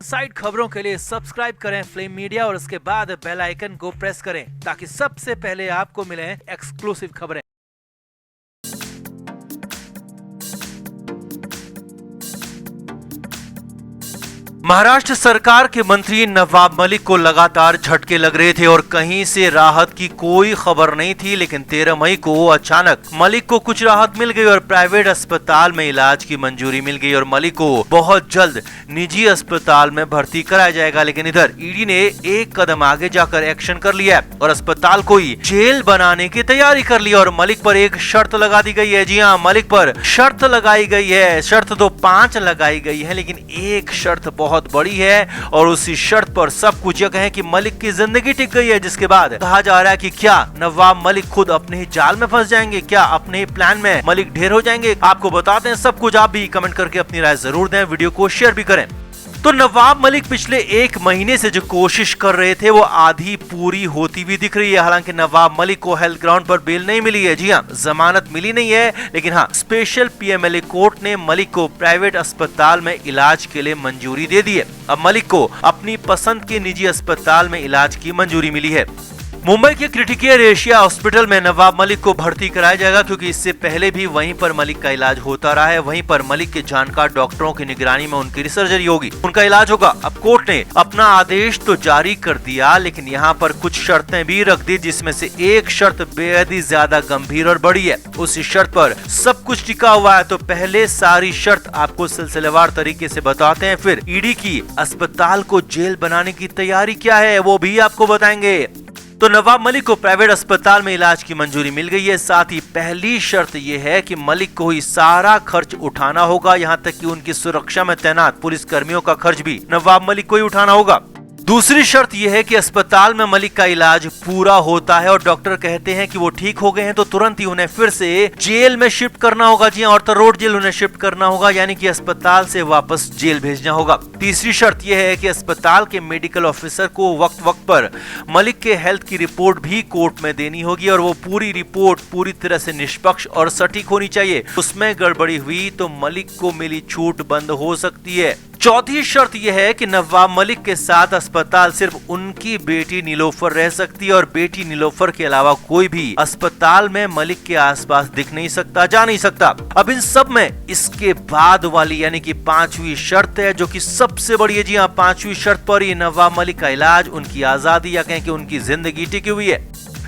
Side खबरों के लिए सब्सक्राइब करें फ्लेम मीडिया और उसके बाद बेल आइकन को प्रेस करें ताकि सबसे पहले आपको मिले एक्सक्लूसिव खबरें। महाराष्ट्र सरकार के मंत्री नवाब मलिक को लगातार झटके लग रहे थे और कहीं से राहत की कोई खबर नहीं थी, लेकिन 13 मई को अचानक मलिक को कुछ राहत मिल गई और प्राइवेट अस्पताल में इलाज की मंजूरी मिल गई और मलिक को बहुत जल्द निजी अस्पताल में भर्ती कराया जाएगा। लेकिन इधर ईडी ने एक कदम आगे जाकर एक्शन कर लिया और अस्पताल को ही जेल बनाने की तैयारी कर ली और मलिक पर एक शर्त लगा दी गई है। जी हाँ, मलिक पर शर्त लगाई गई है। शर्त तो 5 लगाई गई है, लेकिन एक शर्त बहुत बड़ी है और उसी शर्त पर सब कुछ यह है कि मलिक की जिंदगी टिक गई है। जिसके बाद कहा जा रहा है कि क्या नवाब मलिक खुद अपने ही जाल में फंस जाएंगे, क्या अपने ही प्लान में मलिक ढेर हो जाएंगे। आपको बताते हैं सब कुछ। आप भी कमेंट करके अपनी राय जरूर दें, वीडियो को शेयर भी करें। तो नवाब मलिक पिछले 1 महीने से जो कोशिश कर रहे थे वो आधी पूरी होती हुई दिख रही है। हालांकि नवाब मलिक को हेल्थ ग्राउंड पर बेल नहीं मिली है। जी हाँ, जमानत मिली नहीं है, लेकिन हाँ, स्पेशल पीएमएलए कोर्ट ने मलिक को प्राइवेट अस्पताल में इलाज के लिए मंजूरी दे दी है। अब मलिक को अपनी पसंद के निजी अस्पताल में इलाज की मंजूरी मिली है। मुंबई के क्रिटिकेयर एशिया हॉस्पिटल में नवाब मलिक को भर्ती कराया जाएगा, क्योंकि इससे पहले भी वहीं पर मलिक का इलाज होता रहा है। वहीं पर मलिक के जानकार डॉक्टरों की निगरानी में उनकी सर्जरी होगी, उनका इलाज होगा। अब कोर्ट ने अपना आदेश तो जारी कर दिया, लेकिन यहाँ पर कुछ शर्तें भी रख दी, जिसमें से एक शर्त बेहद ही ज्यादा गंभीर और बड़ी है। उसी शर्त पर सब कुछ टिका हुआ है। तो पहले सारी शर्त आपको सिलसिलेवार तरीके से बताते हैं, फिर ईडी की अस्पताल को जेल बनाने की तैयारी क्या है वो भी आपको बताएंगे। तो नवाब मलिक को प्राइवेट अस्पताल में इलाज की मंजूरी मिल गई है। साथ ही पहली शर्त यह है कि मलिक को ही सारा खर्च उठाना होगा, यहां तक कि उनकी सुरक्षा में तैनात पुलिस कर्मियों का खर्च भी नवाब मलिक को ही उठाना होगा। दूसरी शर्त यह है कि अस्पताल में मलिक का इलाज पूरा होता है और डॉक्टर कहते हैं कि वो ठीक हो गए हैं तो तुरंत ही उन्हें फिर से जेल में शिफ्ट करना होगा। जी और रोड जेल उन्हें शिफ्ट करना होगा, यानी कि अस्पताल से वापस जेल भेजना होगा। तीसरी शर्त यह है कि अस्पताल के मेडिकल ऑफिसर को वक्त वक्त पर मलिक के हेल्थ की रिपोर्ट भी कोर्ट में देनी होगी और वो पूरी रिपोर्ट पूरी तरह से निष्पक्ष और सटीक होनी चाहिए। उसमें गड़बड़ी हुई तो मलिक को मिली छूट बंद हो सकती है। चौथी शर्त यह है कि नवाब मलिक के साथ अस्पताल सिर्फ उनकी बेटी नीलोफर रह सकती है और बेटी नीलोफर के अलावा कोई भी अस्पताल में मलिक के आसपास दिख नहीं सकता, जा नहीं सकता। अब इन सब में इसके बाद वाली यानी कि 5वीं शर्त है, जो कि सबसे बड़ी है। जी हाँ, 5वीं शर्त पर ही नवाब मलिक का इलाज, उनकी आजादी या कहें कि उनकी जिंदगी टिकी हुई है।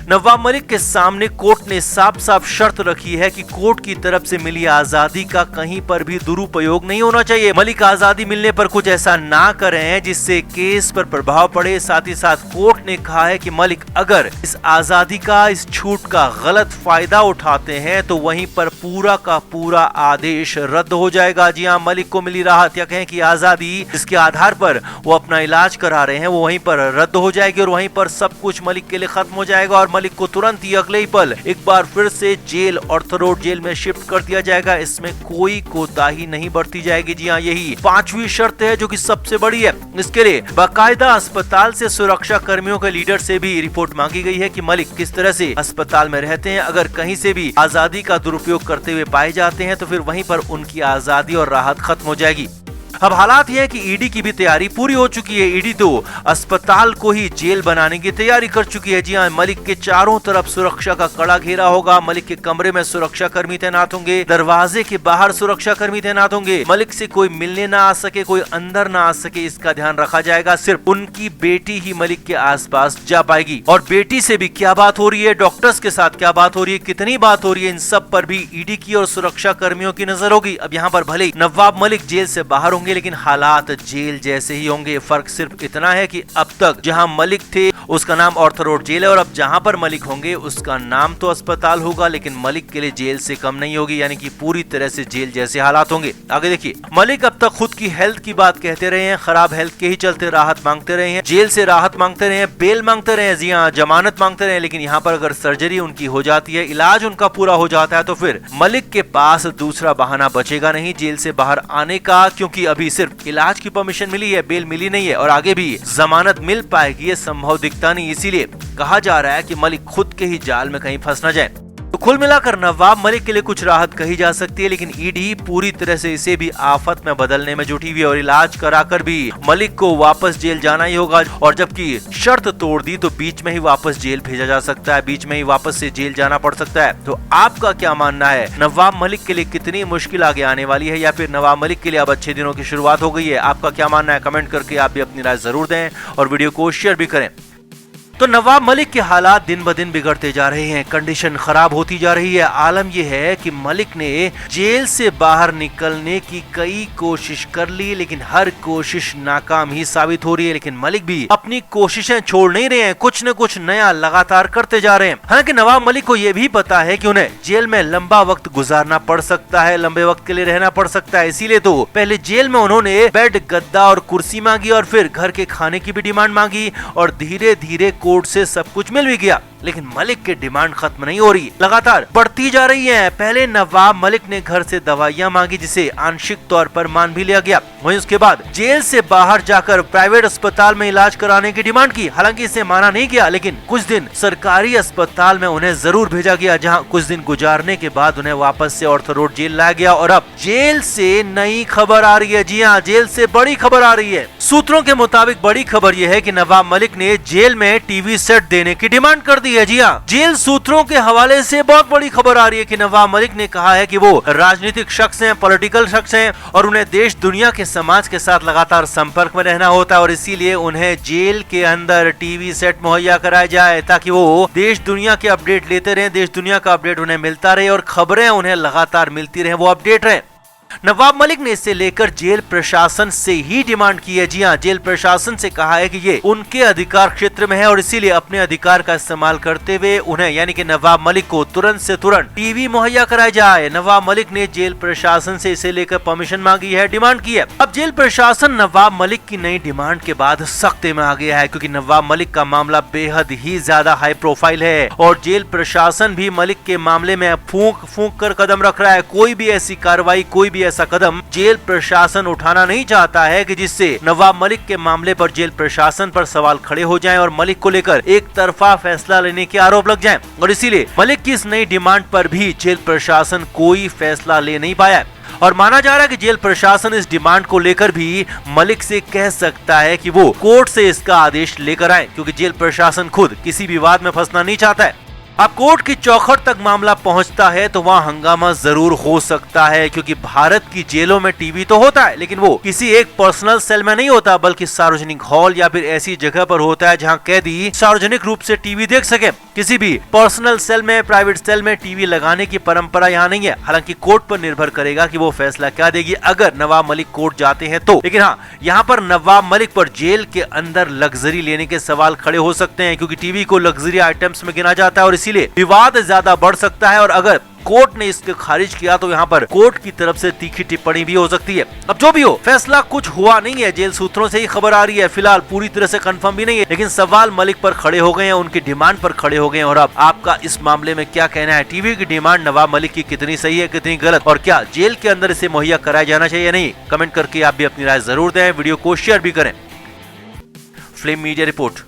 नवाब मलिक के सामने कोर्ट ने साफ साफ शर्त रखी है कि कोर्ट की तरफ से मिली आजादी का कहीं पर भी दुरुपयोग नहीं होना चाहिए। मलिक आजादी मिलने पर कुछ ऐसा ना करें जिससे केस पर प्रभाव पड़े। साथ ही साथ कोर्ट ने कहा है कि मलिक अगर इस आजादी का, इस छूट का गलत फायदा उठाते हैं तो वहीं पर पूरा का पूरा आदेश रद्द हो जाएगा। जी हाँ, मलिक को मिली राहत या कहें कि आजादी जिसके आधार पर वो अपना इलाज करा रहे हैं वो वहीं पर रद्द हो जाएगी और वहीं पर सब कुछ मलिक के लिए खत्म हो जाएगा और मलिक को तुरंत ही अगले ही पल एक बार फिर से जेल ऑर्थरोड जेल में शिफ्ट कर दिया जाएगा। इसमें कोई कोताही नहीं बरती जाएगी। जी हाँ, यही 5वीं शर्त है जो कि सबसे बड़ी है। इसके लिए बाकायदा अस्पताल से सुरक्षा कर्मियों के लीडर से भी रिपोर्ट मांगी गई है कि मलिक किस तरह से अस्पताल में रहते हैं। अगर कहीं से भी आजादी का दुरुपयोग करते हुए पाए जाते हैं तो फिर वहीं पर उनकी आजादी और राहत खत्म हो जाएगी। अब हालात यह है कि ईडी की भी तैयारी पूरी हो चुकी है। ईडी तो अस्पताल को ही जेल बनाने की तैयारी कर चुकी है। जी हाँ, मलिक के चारों तरफ सुरक्षा का कड़ा घेरा होगा। मलिक के कमरे में सुरक्षा कर्मी तैनात होंगे, दरवाजे के बाहर सुरक्षा कर्मी तैनात होंगे। मलिक से कोई मिलने ना आ सके, कोई अंदर ना आ सके, इसका ध्यान रखा जाएगा। सिर्फ उनकी बेटी ही मलिक के आसपास जा पाएगी और बेटी से भी क्या बात हो रही है, डॉक्टर्स के साथ क्या बात हो रही है, कितनी बात हो रही है, इन सब पर भी ईडी की और सुरक्षा कर्मियों की नजर होगी। अब यहाँ पर भले नवाब मलिक जेल से बाहर होंगे, लेकिन हालात जेल जैसे ही होंगे। फर्क सिर्फ इतना है कि अब तक जहां मलिक थे उसका नाम ऑर्थरोड जेल है और अब जहां पर मलिक होंगे उसका नाम तो अस्पताल होगा, लेकिन मलिक के लिए जेल से कम नहीं होगी, यानी कि पूरी तरह से जेल जैसे हालात होंगे। आगे देखिए, मलिक अब तक खुद की हेल्थ की बात कहते रहे हैं, खराब हेल्थ के ही चलते राहत मांगते रहे हैं, जेल से राहत मांगते रहे हैं, बेल मांगते रहे हैं, जी हाँ, जमानत मांगते रहे हैं। लेकिन यहाँ पर अगर सर्जरी उनकी हो जाती है, इलाज उनका पूरा हो जाता है तो फिर मलिक के पास दूसरा बहाना बचेगा नहीं जेल से बाहर आने का, क्योंकि अभी सिर्फ इलाज की परमिशन मिली है, बेल मिली नहीं है और आगे भी जमानत मिल पाएगी ये संभव दिखता नहीं। इसीलिए कहा जा रहा है कि मलिक खुद के ही जाल में कहीं फंस न जाए। तो कुल मिलाकर नवाब मलिक के लिए कुछ राहत कही जा सकती है, लेकिन ईडी पूरी तरह से इसे भी आफत में बदलने में जुटी हुई है और इलाज कराकर भी मलिक को वापस जेल जाना ही होगा। और जबकि शर्त तोड़ दी तो बीच में ही वापस जेल भेजा जा सकता है, बीच में ही वापस से जेल जाना पड़ सकता है। तो आपका क्या मानना है, नवाब मलिक के लिए कितनी मुश्किल आगे आने वाली है, या फिर नवाब मलिक के लिए अब अच्छे दिनों की शुरुआत हो गई है? आपका क्या मानना है, कमेंट करके आप भी अपनी राय जरूर दें और वीडियो को शेयर भी करें। तो नवाब मलिक के हालात दिन ब दिन बिगड़ते जा रहे हैं, कंडीशन खराब होती जा रही है। आलम यह है कि मलिक ने जेल से बाहर निकलने की कई कोशिश कर ली, लेकिन हर कोशिश नाकाम ही साबित हो रही है। लेकिन मलिक भी अपनी कोशिशें छोड़ नहीं रहे हैं, कुछ न कुछ नया लगातार करते जा रहे हैं। हालांकि नवाब मलिक को यह भी पता है कि उन्हें जेल में लंबा वक्त गुजारना पड़ सकता है, लंबे वक्त के लिए रहना पड़ सकता है। इसीलिए तो पहले जेल में उन्होंने बेड, गद्दा और कुर्सी मांगी और फिर घर के खाने की भी डिमांड मांगी और धीरे धीरे कोर्ट से सब कुछ मिल भी गया। लेकिन मलिक की डिमांड खत्म नहीं हो रही, लगातार बढ़ती जा रही है। पहले नवाब मलिक ने घर से दवाइयां मांगी, जिसे आंशिक तौर पर मान भी लिया गया। वहीं उसके बाद जेल से बाहर जाकर प्राइवेट अस्पताल में इलाज कराने की डिमांड की। हालांकि इसे माना नहीं गया, लेकिन कुछ दिन सरकारी अस्पताल में उन्हें जरूर भेजा गया, जहां कुछ दिन गुजारने के बाद उन्हें वापस से ऑर्थो रोड जेल लाया गया। और अब जेल से नई खबर आ रही है। जी हाँ, जेल से बड़ी खबर आ रही है। सूत्रों के मुताबिक बड़ी खबर यह है कि नवाब मलिक ने जेल में टीवी सेट देने की डिमांड कर दी है। जी हाँ, जेल सूत्रों के हवाले से बहुत बड़ी खबर आ रही है कि नवाब मलिक ने कहा है कि वो राजनीतिक शख्स हैं, पॉलिटिकल शख्स हैं और उन्हें देश दुनिया के समाज के साथ लगातार संपर्क में रहना होता है और इसीलिए उन्हें जेल के अंदर टीवी सेट मुहैया कराया जाए, ताकि वो देश दुनिया के अपडेट लेते रहे, देश दुनिया का अपडेट उन्हें मिलता रहे और खबरें उन्हें लगातार मिलती रहे, वो अपडेट रहे। नवाब मलिक ने इसे लेकर जेल प्रशासन से ही डिमांड की है। जी हाँ, जेल प्रशासन से कहा है कि ये उनके अधिकार क्षेत्र में है और इसीलिए अपने अधिकार का इस्तेमाल करते हुए उन्हें यानी कि नवाब मलिक को तुरंत से तुरंत टीवी मुहैया कराया जाए। नवाब मलिक ने जेल प्रशासन से इसे लेकर परमिशन मांगी है, डिमांड की है। अब जेल प्रशासन नवाब मलिक की नई डिमांड के बाद सख्ते में आ गया है, क्योंकि नवाब मलिक का मामला बेहद ही ज्यादा हाई प्रोफाइल है और जेल प्रशासन भी मलिक के मामले में फूंक फूंक कर कदम रख रहा है। कोई भी ऐसी कार्रवाई, कोई भी ऐसा कदम जेल प्रशासन उठाना नहीं चाहता है कि जिससे नवाब मलिक के मामले पर जेल प्रशासन पर सवाल खड़े हो जाएं और मलिक को लेकर एक तरफा फैसला लेने के आरोप लग जाएं। और इसीलिए मलिक की इस नई डिमांड पर भी जेल प्रशासन कोई फैसला ले नहीं पाया और माना जा रहा है कि जेल प्रशासन इस डिमांड को लेकर भी मलिक से कह सकता है कि वो कोर्ट से इसका आदेश लेकर आए, क्योंकि जेल प्रशासन खुद किसी विवाद में फंसना नहीं चाहता है। अब कोर्ट की चौखट तक मामला पहुंचता है तो वहां हंगामा जरूर हो सकता है, क्योंकि भारत की जेलों में टीवी तो होता है, लेकिन वो किसी एक पर्सनल सेल में नहीं होता, बल्कि सार्वजनिक हॉल या फिर ऐसी जगह पर होता है जहां कैदी सार्वजनिक रूप से टीवी देख सके। किसी भी पर्सनल सेल में, प्राइवेट सेल में टीवी लगाने की परंपरा यहाँ नहीं है। हालांकि कोर्ट पर निर्भर करेगा कि वो फैसला क्या देगी अगर नवाब मलिक कोर्ट जाते हैं तो। लेकिन हाँ, यहाँ पर नवाब मलिक पर जेल के अंदर लग्जरी लेने के सवाल खड़े हो सकते हैं, क्योंकि टीवी को लग्जरी आइटम्स में गिना जाता है और इसीलिए विवाद ज्यादा बढ़ सकता है। और अगर कोर्ट ने इसको खारिज किया तो यहाँ पर कोर्ट की तरफ से तीखी टिप्पणी भी हो सकती है। अब जो भी हो, फैसला कुछ हुआ नहीं है, जेल सूत्रों से ही खबर आ रही है, फिलहाल पूरी तरह से कंफर्म भी नहीं है, लेकिन सवाल मलिक पर खड़े हो गए हैं, उनकी डिमांड पर खड़े हो गए हैं। और अब आपका इस मामले में क्या कहना है? टीवी की डिमांड नवाब मलिक की कितनी सही है, कितनी गलत, और क्या जेल के अंदर इसे मुहैया कराया जाना चाहिए या नहीं? कमेंट करके आप भी अपनी राय जरूर दें, वीडियो को शेयर भी करें। Flame media report.